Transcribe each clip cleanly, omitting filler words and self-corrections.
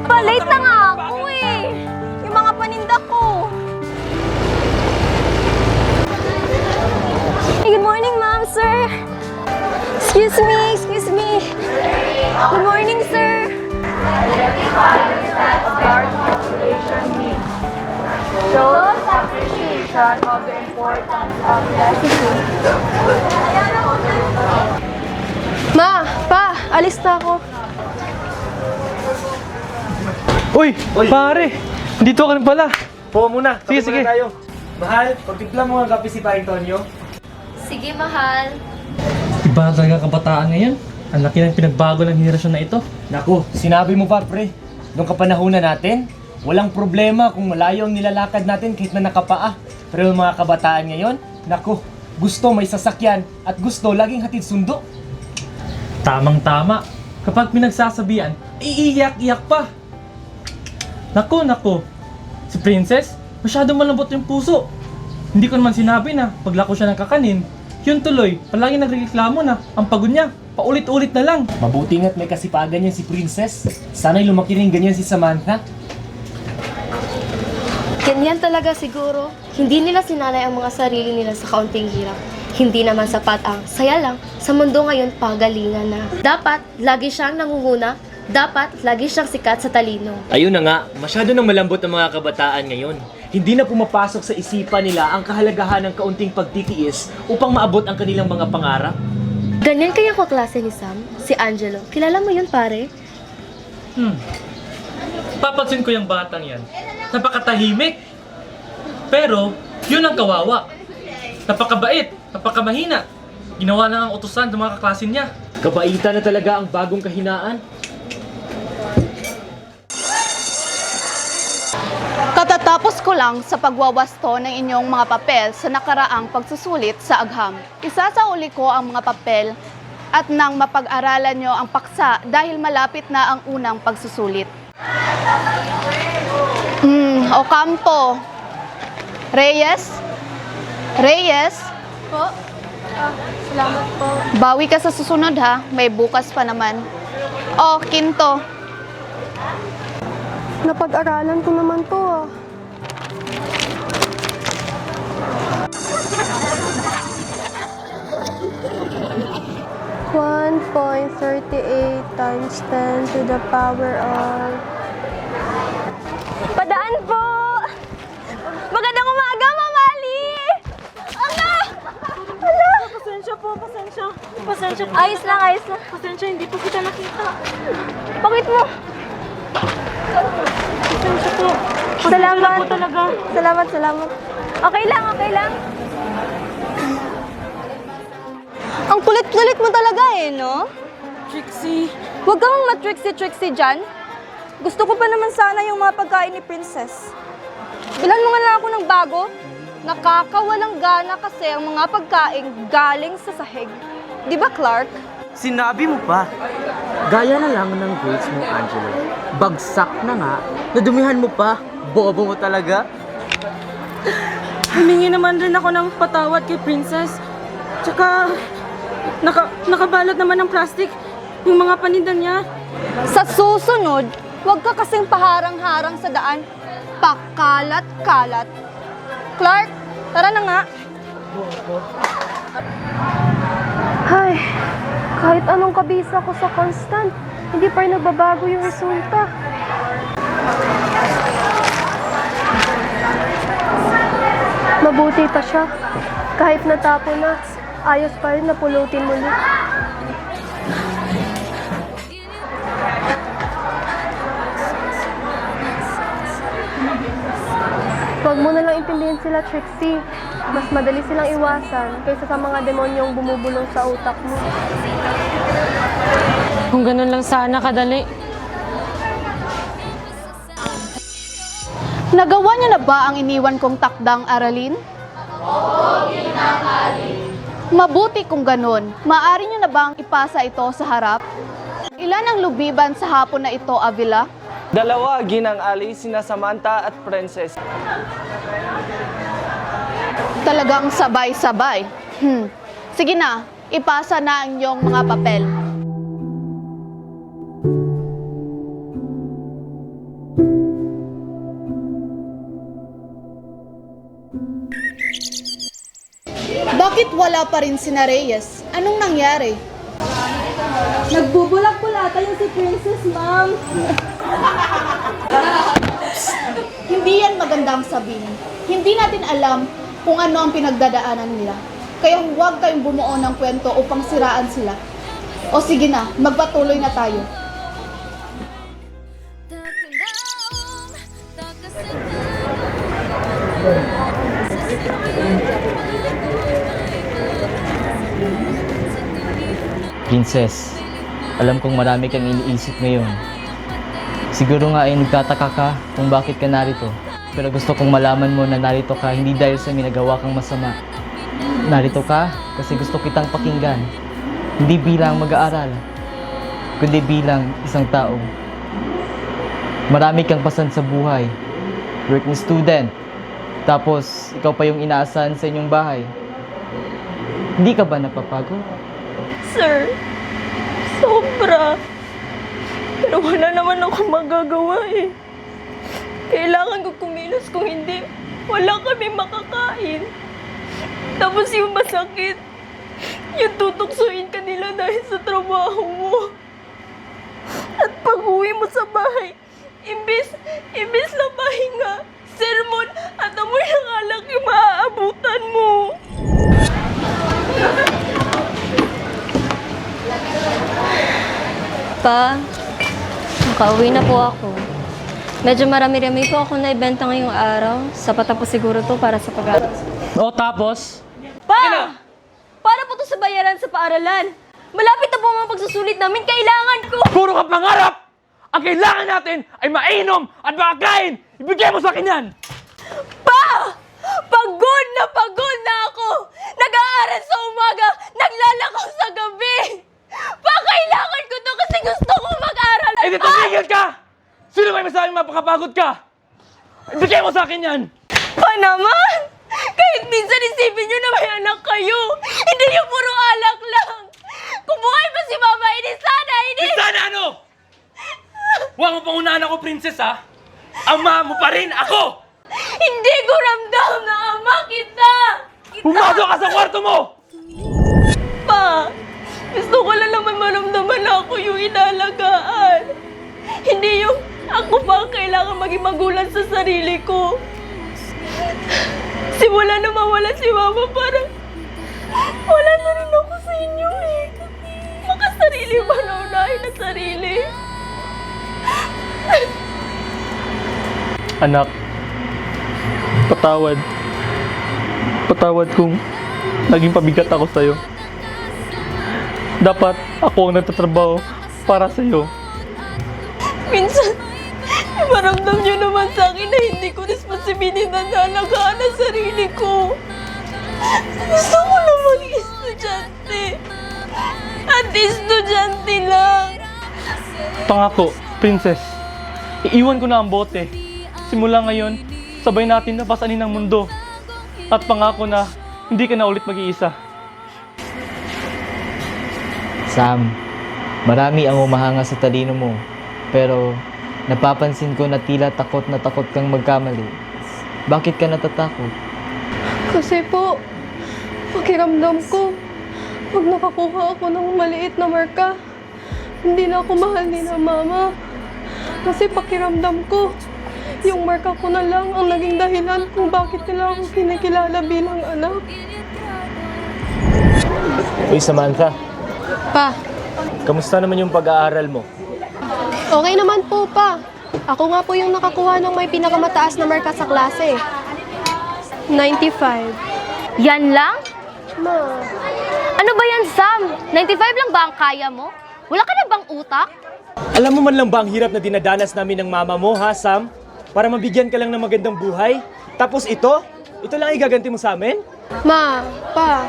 Pa, late na nga ako eh. Yung mga paninda ko. Hey, good morning, ma'am, sir. Excuse me, excuse me. Good morning, sir. Shows appreciation of the importance of gratitude. Ma, pa, alis na ako. Uy, pare! Dito ka na pala. Po muna. Sige, Kape sige. muna tayo. Mahal, pagtimpla mo ang kape si Pa Antonio. Sige, mahal. Iba na talaga kabataan ngayon. Ang laki ng pinagbago ng henerasyon na ito. Naku, sinabi mo pa pre. Noong kapanahunan natin, walang problema kung malayo ang nilalakad natin kahit na nakapaa. Pero yung mga kabataan ngayon, naku, gusto may sasakyan at gusto laging hatid sundo. Tamang-tama. Kapag pinagsasabihan, iiyak-iyak pa. Nako. Si Princess, masyadong malambot yung puso. Hindi ko naman sinabi na paglako siya ng kakanin, yun tuloy, palagi nagreklamo na ang pagod niya. Paulit-ulit na lang. Mabuti nga't may kasipagan yan si Princess. Sana'y lumaki rin ganyan si Samantha. Ganyan talaga siguro. Hindi nila sinanay ang mga sarili nila sa kaunting hirap. Hindi naman sapat ang saya lang. Sa mundo ngayon, pagalingan na. Dapat, lagi siyang nangunguna. Dapat, lagi siyang sikat sa talino. Ayun na nga, masyado nang malambot ang mga kabataan ngayon. Hindi na pumapasok sa isipan nila ang kahalagahan ng kaunting pagtitiis upang maabot ang kanilang mga pangarap. Ganyan kaya ko klase ni Sam, si Angelo. Kilala mo yun, pare? Papansin ko yung batang yan. Napakatahimik. Pero, yun ang kawawa. Napakabait, napakamahina. Ginawa na ang utusan ng mga kaklase niya. Kabaitan na talaga ang bagong kahinaan. Katatapos ko lang sa pagwawasto ng inyong mga papel sa nakaraang pagsusulit sa agham. Isasauli ko ang mga papel at nang mapag-aralan nyo ang paksa dahil malapit na ang unang pagsusulit. Ocampo. Reyes? Reyes? Po? Salamat po. Bawi ka sa susunod ha, may bukas pa naman. Oh, Quinto. Napag-aralan ko naman to ah. .38 times 10 to the power of... Padaan po! Magandang umaga, Mamali! Ala! Ala! Pasensya po, pasensya. Pasensya po. Ayos lang, ayos lang. Pasensya, hindi po kita nakita. Bakit mo? Pasensya po. Salamat. po talaga. Salamat, salamat. Okay lang, okay lang. Ang kulit-kulit mo talaga eh, no? Trixie. Huwag kang matrixie-trixie dyan. Gusto ko pa naman sana yung mga pagkain ni Princess. Bilhan mo nga lang ako ng bago. Nakakawalang gana kasi ang mga pagkain galing sa sahig. Di ba, Clark? Sinabi mo pa. Gaya na lang ng grades mo, Angelo. Bagsak na nga. Nadumihan mo pa. Bobo mo talaga. Humingi naman rin ako ng patawad kay Princess. Tsaka, nakabalot naman ng plastic yung mga paninda niya. Sa susunod, huwag ka kasing paharang-harang sa daan. Pakalat-kalat. Clark, tara na nga. Ay, kahit anong kabisa ko sa constant, hindi pa rin nagbabago yung resulta. Mabuti pa siya. Kahit natapo na, ayos pa rin na pulutin muli. Huwag mo na lang intindihin sila, Trixie. Mas madali silang iwasan kaysa sa mga demonyong bumubulong sa utak mo. Kung ganun lang sana kadali. Nagawa niyo na ba ang iniwan kong takdang aralin? Oo, mabuti kung ganun. Maaari niyo na bang ipasa ito sa harap? Ilan ang lubiban sa hapon na ito, Avila? 2, Ginang Ali, sina Samantha at Princess. Talagang sabay-sabay. Sige na, ipasa na ang iyong mga papel. Bakit wala pa rin si Reyes? Anong nangyari? Nagbubulak-bulata yung si Princess, ma'am. Hindi yan magandang sabihin. Hindi natin alam kung ano ang pinagdadaanan nila. Kaya huwag kayong bumuo ng kwento upang siraan sila. O sige na, magpatuloy na tayo. Princess, alam kong marami kang iniisip ngayon. Siguro nga ay nagtataka ka kung bakit ka narito. Pero gusto kong malaman mo na narito ka hindi dahil sa minagawa kang masama. Narito ka kasi gusto kitang pakinggan. Hindi bilang mag-aaral, kundi bilang isang tao. Marami kang pasan sa buhay. Working student. Tapos, ikaw pa yung inaasahan sa inyong bahay. Hindi ka ba napapagod? Sir, sobra. Pero wala naman ako magagawa eh. Kailangan ko kumilos, kung hindi, wala kami makakain. Tapos yung masakit, yung tutuksuin ka nila dahil sa trabaho mo. At pag uwi mo sa bahay, imbis na pahinga, sermon at amoy ng alak yung maaabutan mo. Pa, makauwi na po ako. Medyo marami-rami po ako naibenta ngayong araw. Sapat na po siguro to para sa pag-aaral. O tapos? Pa! Para po to sa bayaran sa paaralan. Malapit na po ang mga pagsusulit namin. Kailangan ko! Puro ka pangarap! Ang kailangan natin ay mainom at makakain! Ibigay mo sa akin yan! Pa! Pagod na ako! Nag-aaral sa umaga, naglalakaw sa gabi! Pa, kailangan ko to kasi gusto ko mag-aral! Eh di tumigil ka! Sino may masabing mapakapagod ka? Ibigay mo sa akin yan! Pa naman! Kahit minsan isipin nyo na may anak kayo! Hindi yung puro alak lang! Kung buhay pa si Mama, hindi sana! Sana ano? Huwag mo pangunahan ako, princess, ha? Ama mo pa rin ako! Hindi ko ramdam na ama kita! Pumasok ka sa kwarto mo! Pa! Gusto ko lang naman maramdaman na ako yung inalagaan. Hindi yung ako pa ang kailangan maging magulang sa sarili ko. Simula na mawala si Mama, parang wala na rin ako sa inyo eh. Makasarili ba na unahin na sarili? Anak, patawad. Patawad kung naging pabigat ako sa'yo. Dapat ako ang nagtatrabaho para sa'yo. Minsan, maramdam niyo naman sa akin na hindi ko responsibilidad na alagaan ang sarili ko. Gusto ko na maging estudyante. At estudyante lang. Pangako, princess, iiwan ko na ang bote. Simula ngayon, sabay natin na pasanin ang mundo. At pangako na hindi ka na ulit mag-iisa. Sam, marami ang humahanga sa talino mo. Pero napapansin ko na tila takot na takot kang magkamali. Bakit ka natatakot? Kasi po, pakiramdam ko, pag nakakuha ako ng maliit na marka, hindi na ako mahal ni na Mama. Kasi pakiramdam ko, yung marka ko na lang ang naging dahilan kung bakit nila ako kinikilala bilang anak. Uy, Samantha, Pa, kamusta naman yung pag-aaral mo? okay naman po, Pa. Ako nga po yung nakakuha ng may pinakamataas na marka sa klase. 95. Yan lang? Ma. Ano ba yan, Sam? 95 lang ba ang kaya mo? Wala ka na bang utak? Alam mo man lang ba ang hirap na dinadanas namin ng mama mo, ha, Sam? Para mabigyan ka lang ng magandang buhay? Tapos ito lang igaganti mo sa amin? Ma, Pa,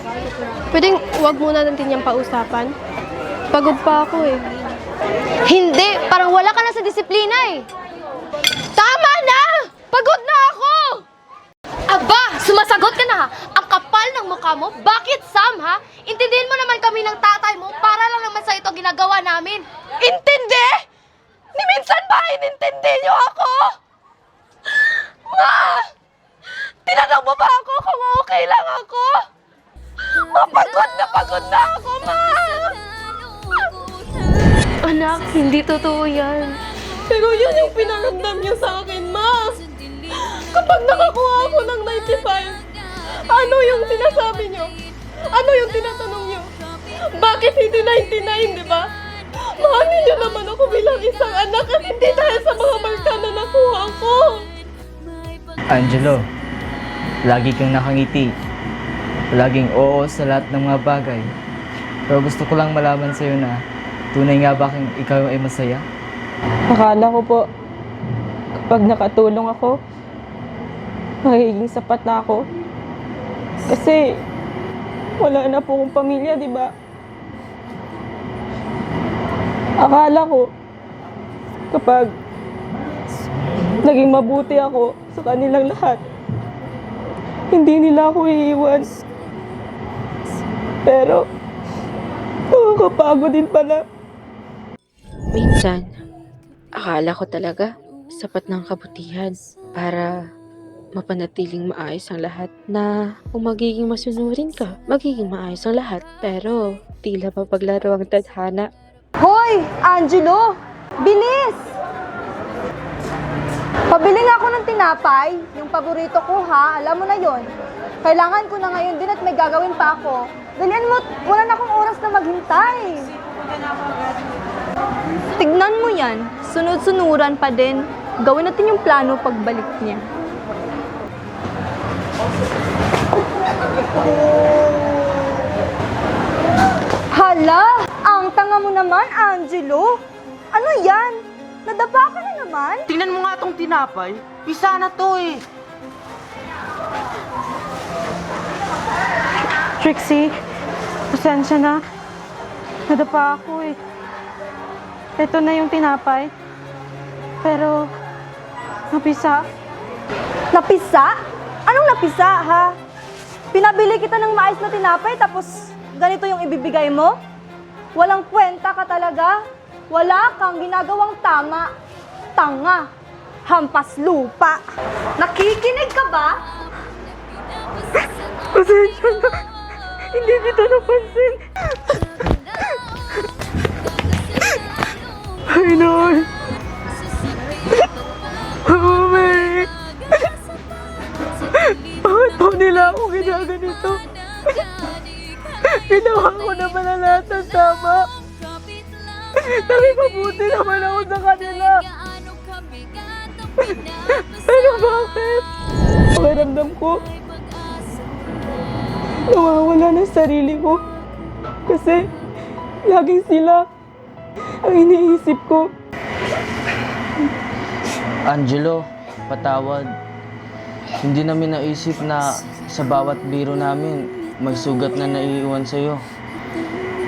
pwedeng wag muna natin yung pausapan? Pagod pa ako eh. Hindi, parang wala ka na sa disiplina eh. Tama na! Pagod na ako! Aba, sumasagot ka na ha. Ang kapal ng mukha mo. Bakit, Sam, ha? Intindihin mo naman kami ng tatay mo para lang naman sa ito ginagawa namin. Intindi? Ni minsan ba inintindi niyo ako? Ma! Tinanong mo ba ako kung okay lang ako? Pagod na ako, ma! Anak, hindi totoo yan. Pero yun yung pinaramdam niyo sa akin, ma. Kapag nakakuha ako ng 95, ano yung sinasabi niyo? Ano yung tinatanong niyo? Bakit hindi 99, di ba? Mahalin niyo naman ako bilang isang anak at hindi dahil sa mga marka na nakuha ko. Angelo, lagi kang nakangiti. Laging oo sa lahat ng mga bagay. Pero gusto ko lang malaman sa'yo na tunay nga ba kang ikaw ay masaya? Akala ko po, kapag nakatulong ako, magiging sapat na ako. Kasi, wala na po akong pamilya, di ba? Akala ko, kapag naging mabuti ako sa kanilang lahat, hindi nila ako iiwan. Pero, nakakapagod din pala. Minsan, akala ko talaga sapat ng kabutihan para mapanatiling maayos ang lahat na kung magiging masunurin ka, magiging maayos ang lahat. Pero, tila mapaglaro ang tadhana. Hoy, Angelo! Bilis! Pabili nga ako ng tinapay. Yung paborito ko, ha? Alam mo na yon. Kailangan ko na ngayon din at may gagawin pa ako. Dalian mo, wala na akong oras na maghintay. Tignan mo yan. Sunod-sunuran pa din. Gawin natin yung plano pagbalik niya. Hala! Ang tanga mo naman, Angelo! Ano yan? Nadapa ka na naman? Tingnan mo nga tong tinapay. Pisa na to eh. Trixie, pasensya na. Nadapa ako eh. Ito na yung tinapay. Pero, napisa. Napisa? Anong napisa, ha? Pinabili kita ng maayos na tinapay tapos ganito yung ibibigay mo? Walang kwenta ka talaga. Wala kang ginagawang tama. Tanga. Hampas lupa. Nakikinig ka ba? Pasensya na. Hindi kita napansin. Ay, Noy. Mami. Bakit po nila ako ginaganito? Ginawa ko naman ang lahat ng tama. Nakipabuti naman ako sa kanila. Pero bakit? Pakiramdam ko, nawawala ng sarili ko. Kasi, laging sila ang iniisip ko. Angelo, patawad. Hindi namin naisip na sa bawat biro namin may sugat na naiiwan sa'yo.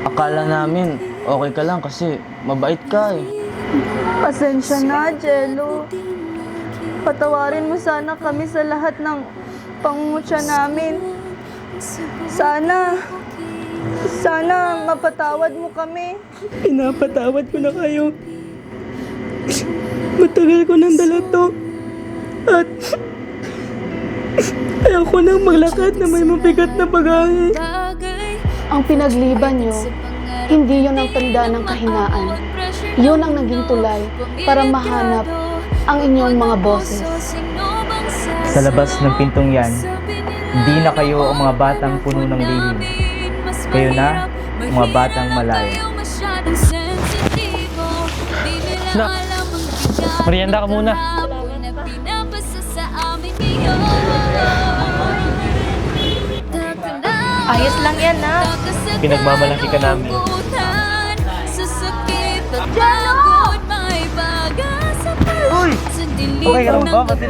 Akala namin okay ka lang kasi mabait ka eh. Pasensya na, Jello. Patawarin mo sana kami sa lahat ng pangungutya namin. Sana mapatawad mo kami. Pinapatawad ko na kayo. Matagal ko nang dala to. At ayaw ko nang maglakad na may mabigat na bagahe. Ang pinagliban nyo, hindi yon ang tanda ng kahinaan. Yun ang naging tulay para mahanap ang inyong mga boses. Sa labas ng pintong yan, hindi na kayo ang mga batang puno ng lihim. Kayo na, ang mga batang malaya. Nak, merienda ka muna. Ayos lang yan, ha? Pinagmamalaki ka namin. Uy! Okay ka lang ba? Pati